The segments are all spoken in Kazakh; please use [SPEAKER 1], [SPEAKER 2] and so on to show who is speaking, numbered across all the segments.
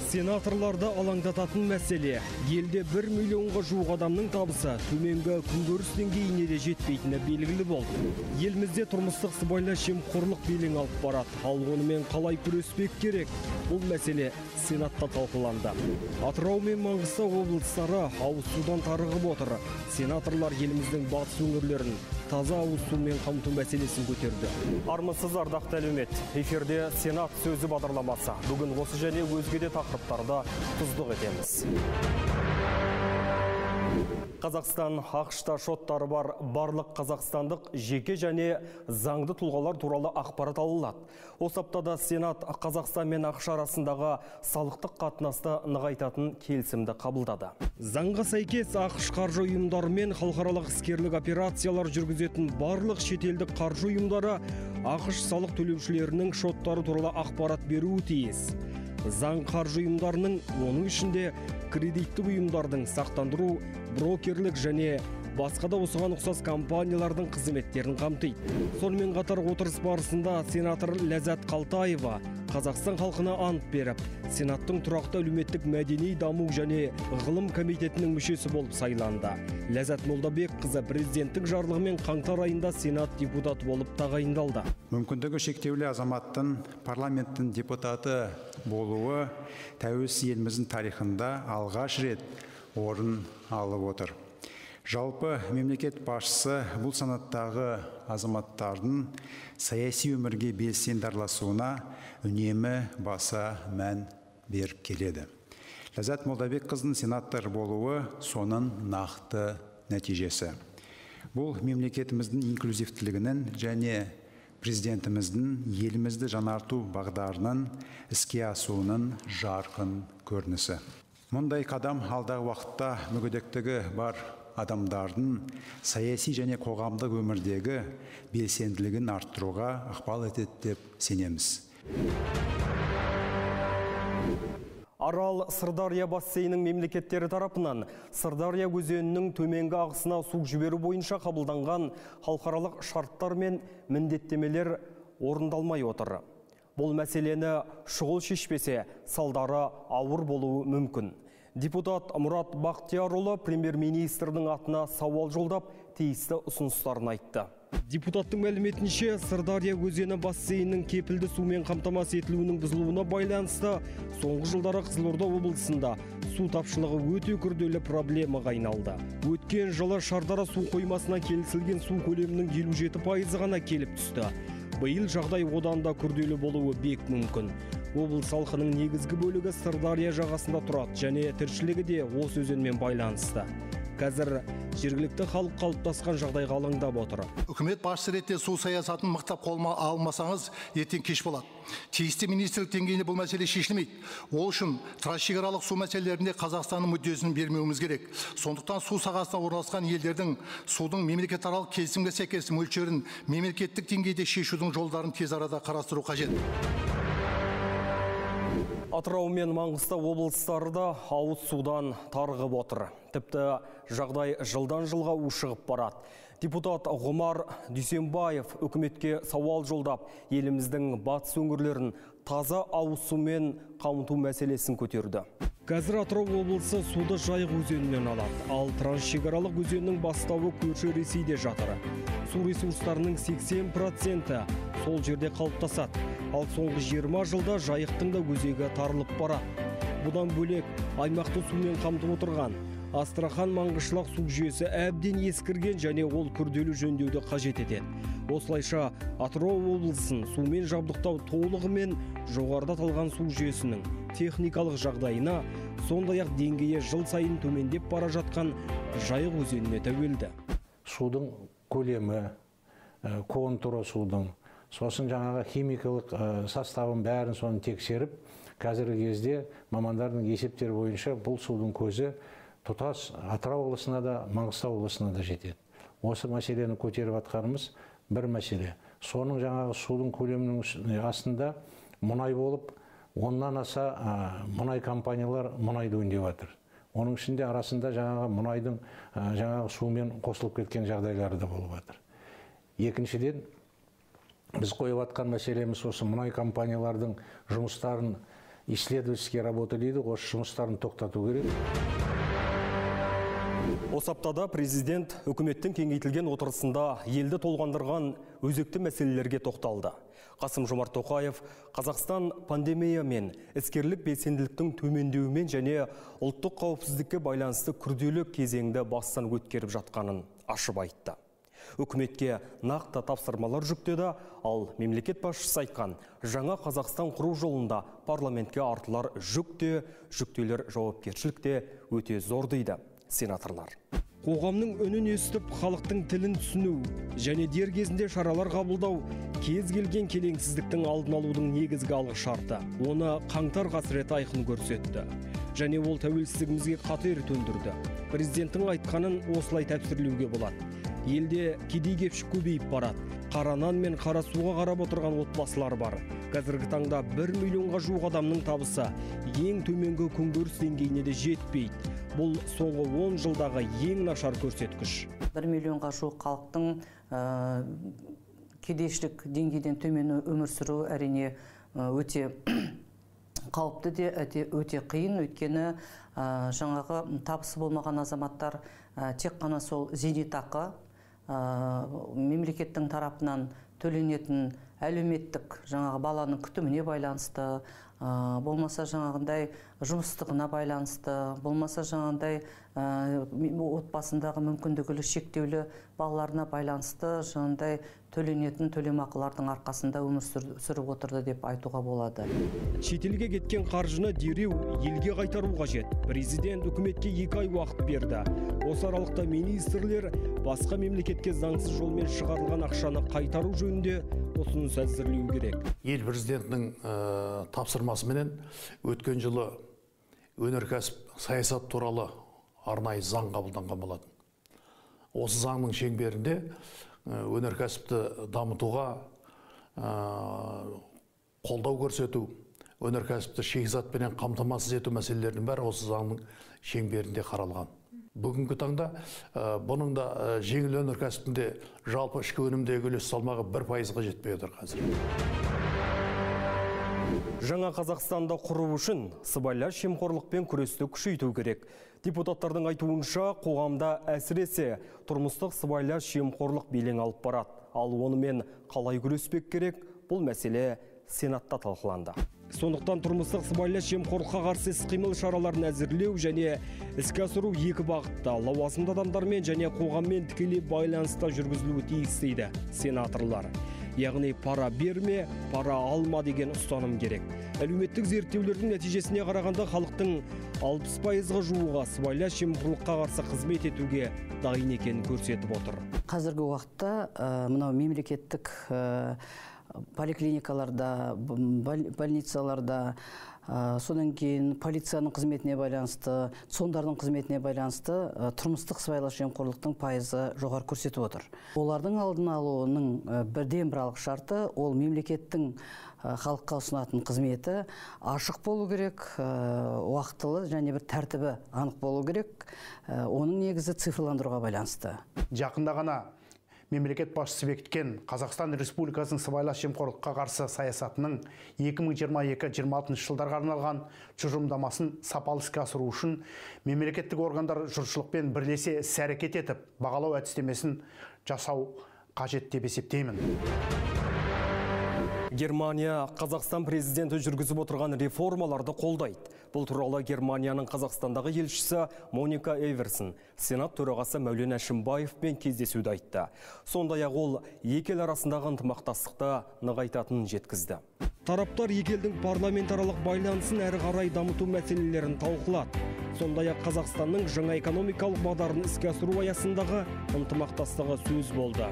[SPEAKER 1] Сенаторларды алаңдататын мәселе. Елде 1 миллионға жуық адамның табысы төменгі күнкөріс деңгейіне де жетпейтіні белгілі болды. Елімізде тұрмыстық сыбайлас жемқорлық белең алып барады. Ал онымен қалай күреспек керек? Бұл мәселе Сенатта талқыланды. Атырау мен Маңғыстау облыстары ауыз судан тарығып отыр. Сенаторлар еліміздің батыс өңірлерін таза ауыз сумен қамту мәселесін көтерді. Армысыз ардақты әлеумет. Эфирде Сенат сөзі бағдарламасы. Бүгін осы және өзге де тақырыптарды тұздық етеміз. Қазақстан ақшта шоттары бар барлық қазақстандық жеке және заңды тұлғалар туралы ақпарат алынады. Осы аптада Сенат Қазақстан мен ақш арасындағы салықтық қатынасты нығайтатын келісімді қабылдады. Заңға сәйкес ақш қаржы ұйымдары мен халықаралық іскерлік операциялар жүргізетін барлық шетелдік қаржы ұйымдары ақш салық төлеушілерінің шоттары туралы ақпарат беруі тиіс. Заң қаржы ұйымдарының, оның ішінде кредиттік ұйымдардың, сақтандыру, брокерлік және басқа да осыған ұқсас компаниялардың қызметтерін қамтиды. Сонымен қатар отырыс барысында сенатор Ләззат Қалтаева Қазақстан халқына ант беріп, Сенаттың тұрақты әлеуметтік мәдени даму және ғылым комитетінің мүшесі болып сайланды. Ләззат Молдабекқызы президенттік жарлығымен қаңтар айында Сенат депутаты болып тағайындалды.
[SPEAKER 2] Мүмкіндігі шектеулі азаматтың парламенттің депутаты болуы тәуелсіз еліміздің тарихында алғаш рет орын алып отыр. Жалпы мемлекет басшысы бұл санаттағы азаматтардың саяси өмірге белсенді араласуына үнемі баса мән беріп келеді. Ләззат Молдабекқызының сенатор болуы соның нақты нәтижесі. Бұл мемлекетіміздің инклюзивтілігінің және президентіміздің елімізді жаңарту бағдарының іске асуының жарқын көрінісі. Мұндай қадам алдағы уақытта мүгедектігі бар адамдардың саяси және қоғамдық өмірдегі белсенділігін арттыруға ықпал етеді деп сенеміз.
[SPEAKER 1] Арал Сырдария бассейнінің мемлекеттері тарапынан Сырдария өзенінің төменгі ағысына су жіберу бойынша қабылданған халықаралық шарттар мен міндеттемелер орындалмай отыр. Бұл мәселені шұғыл шешпесе, салдары ауыр болуы мүмкін. Депутат Мұрат Бақтиярұлы премьер-министрдің атына сауал жолдап, тиісті ұсыныстарын айтты. Депутаттың мәліметінше, Сырдария өзені бассейнінің кепілді сумен қамтамасыз етілуінің бұзылуына байланысты соңғы жылдары Қызылорда облысында су тапшылығы өте күрделі проблемаға айналды. Өткен жылы Шардара су қоймасына келісілген су көлемінің 57% ғана келіп түсті. Биыл жағдай одан да күрделі болуы бек мүмкін. Облыс халқының негізгі бөлігі Сырдария жағасында тұрады және тіршілігі де осы өзенмен байланысты. Қазір жергілікті халық қалыптасқан жағдайға алаңдап отыр.
[SPEAKER 3] Үкімет басшысы ретінде су саясатын мықтап қолма алмасаңыз, ертең кеш болады. Тиісті министрлік деңгейінде бұл мәселе шешілмейді. Ол үшін трансшекаралық су мәселелерінде Қазақстанның мүддесін бермеуіміз керек. Сондықтан су сағасына орналасқан елдердің судың мемлекетаралық келісімге сәйкес мөлшерін мемлекеттік деңгейде шешудің жолдарын тез арада қарастыру қажет.
[SPEAKER 1] Атырау мен Маңғыстау облыстары да ауыз судан тарығып отыр. Тіпті жағдай жылдан жылға ушығып барады. Депутат Ғұмар Дүйсенбаев үкіметке сауал жолдап, еліміздің батыс өңірлерін таза ауыз сумен қамту мәселесін көтерді. Қазір Атырау облысы суды Жайық өзенінен алады, ал трансшекаралық өзеннің бастауы көрші Ресейде жатыр. Су ресурстарының 80% сол жерде қалыптасады. Ал соңғы 20 жылда Жайықтың да өзегі тарылып барады. Бұдан бөлек аймақты сумен қамтып отырған Астрахан Маңғышлақ су жүйесі әбден ескірген және ол күрделі жөндеуді қажет етеді. Осылайша Атырау облысын сумен жабдықтау толығымен жоғарыда аталған су жүйесінің техникалық жағдайына, сондай-ақ деңгейі жыл сайын төмендеп бара жатқан Жайық өзеніне тәуелді.
[SPEAKER 4] Судың көлемі, контуры судың, сосын жаңағы химикалық составын бәрін соны тексеріп, қазіргі кезде мамандардың есептері бойынша бұл судың көзі тұтас Атырау облысына да, Маңғыстау облысына да жетеді. Осы мәселені көтеріп атқанымыз бір мәселе. Соның жаңағы судың көлемінің астында мұнай болып, оннан аса мұнай компаниялар мұнайды өңдеп жатыр. Оның ішінде арасында жаңағы мұнайдың жаңағы сумен қосылып кеткен жағдайлары да болып жатыр. Екіншіден, біз қойып атқан мәселеміз осы мұнай компаниялардың жұмыстарын исследовательская работа дейді, осы жұмыстарын тоқтату керек.
[SPEAKER 1] Осы аптада президент үкіметтің кеңейтілген отырысында елді толғандырған өзекті мәселелерге тоқталды. Қасым-Жомарт Тоқаев Қазақстан пандемия мен іскерлік белсенділіктің төмендеуімен және ұлттық қауіпсіздікке байланысты күрделі кезеңді бастан өткеріп жатқанын ашып айтты. Үкіметке нақты тапсырмалар жүктеді, ал мемлекет басшысы айтқан жаңа Қазақстан құру жолында парламентке артылар жүктелер жауапкершілікте өте зор дейді сенаторлар. Қоғамның үнін естіп, халықтың тілін түсіну және дер кезінде шаралар қабылдау кез келген келеңсіздіктің алдын алудың негізгі алғы шарты. Оны қаңтар қасірет айқын көрсетті. Және ол тәуелсіздігімізге қатер төндірді. Президенттің айтқанын осылай тәпсірлеуге болады. Елде кедей-кепшік көбейіп барады. Қара нан мен қара суға қарап отырған отбасылар бар. Қазіргі таңда 1 миллионға жуық адамның табысы ең төменгі күнкөріс деңгейіне де жетпейді. Бұл соңғы 10 жылдағы ең нашар көрсеткіш.
[SPEAKER 5] 1 миллионға жуық халықтың кедейшілік деңгейден төмен өмір сүру әрине өте қауіпті де өте қиын, өйткені жаңағы табысы болмаған азаматтар тек қана сол зейнетақы мемлекеттің тарапынан төленетін әлеуметтік жаңағы баланың күтіміне байланысты, болмаса жаңағындай жұмыстығына байланысты, болмаса жаңағындай отбасындағы мүмкіндігі шектеулі балаларына байланысты жаңағындай төленетін төлемақылардың арқасында өмір сүріп отырды деп айтуға болады.
[SPEAKER 1] Шетелге кеткен қаржыны дереу елге қайтару қажет. Президент үкіметке 2 ай уақыт берді. Осы аралықта министрлер басқа мемлекетке заңсыз жолмен шығарылған ақшаны қайтару жөнінде ұсыныс әзірлеу керек.
[SPEAKER 6] Ел президентінің тапсырмасыменен өткен жылы өнеркәсіп саясат туралы арнайы заң қабылданған болатын. Осы заңның шеңберінде өнеркәсіпті дамытуға қолдау көрсету, өнеркәсіпті шикізатпен қамтамасыз ету мәселелерінің бәрі осы заңның шеңберінде қаралған. Бүгінгі таңда бұның да жеңіл өнеркәсіптінде жалпы ішкі өнімдегі үлес салмағы 1%-ға жетпей отыр қазір.
[SPEAKER 1] Жаңа Қазақстанда құру үшін сыбайлас жемқорлықпен күресті күшейту керек. Депутаттардың айтуынша қоғамда әсіресе тұрмыстық сыбайлас жемқорлық белең алып барады. Ал онымен қалай күреспек керек? Бұл мәселе Сенатта талқыланды. Сондықтан тұрмыстық сыбайлас жемқорлыққа қарсы іс-қимыл шараларын әзірлеу және іске асыру 2 бағытта лауазымды адамдармен және қоғаммен тікелей байланыста жүргізілуі тиіс дейді сенаторлар. Яғни пара берме, пара алма деген ұстаным керек. Әлеуметтік зерттеулердің нәтижесіне қарағанда халықтың 60%-ға жуығы сыбайлас жемқорлыққа қарсы қызмет етуге дайын екенін көрсетіп отыр.
[SPEAKER 5] Қазіргі уақытта мынау мемлекеттік поликлиникаларда, больницаларда, содан кейін полицияның қызметіне байланысты, сондардың қызметіне байланысты тұрмыстық сыбайлас жемқорлықтың пайызы жоғары көрсетіп отыр. Олардың алдын алуының бірден бір алғы шарты ол мемлекеттің халыққа ұсынатын қызметі ашық болу керек, уақытылы және бір тәртібі анық болу керек. Оның негізі цифрландыруға байланысты.
[SPEAKER 7] Жақында ғана мемлекет басшысы бекіткен Қазақстан Республикасының сыбайлас жемқорлыққа қарсы саясатының 2022-2026 жылдарға арналған тұжырымдамасын сапалы іске асыру үшін мемлекеттік органдар жұртшылықпен бірлесе іс-әрекет етіп, бағалау әдістемесін жасау қажет деп есептеймін.
[SPEAKER 1] Германия Қазақстан президенті жүргізіп отырған реформаларды қолдайды. Бұл туралы Германияның Қазақстандағы елшісі Моника Эверсон Сенат төрағасы Мәулен Әшімбаевпен кездесуде айтты. Сондай-ақ ол екі ел арасындағы ынтымақтастықты нығайтатынын жеткізді. Тараптар екі елдің парламентаралық байланысын әрі қарай дамыту мәселелерін талқылады. Сондай-ақ Қазақстанның жаңа экономикалық бағдарын іске асыру аясындағы ынтымақтастығы сөз болды.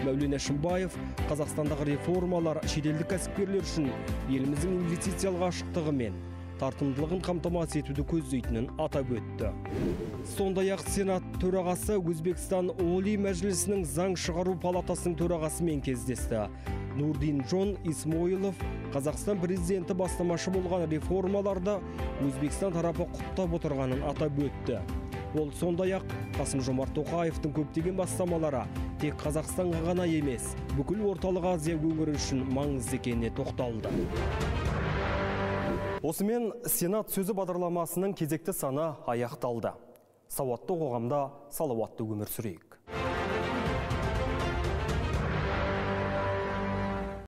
[SPEAKER 1] Мәулен Әшімбаев Қазақстандағы реформалар шетелдік кәсіпкерлер үшін еліміздің инвестициялық ашықтығы мен тартымдылығын қамтамасыз етуді көздейтінін атап өтті. Сондай-ақ Сенат төрағасы Өзбекстан Оли Мәжілісінің заң шығару палатасының төрағасымен кездесті. Нурдин Джон Исмоилов Қазақстан президенті бастамашы болған реформаларды Өзбекстан тарапы құптап отырғанын атап өтті. Ол сондай-ақ Қасым-Жомарт Тоқаевтың көптеген бастамалары тек Қазақстанға ғана емес, бүкіл Орталық Азия өңірі үшін маңызды екеніне тоқталды. Осымен Сенат сөзі бағдарламасының кезекті саны аяқталды. Сауатты қоғамда салауатты өмір сүрейік.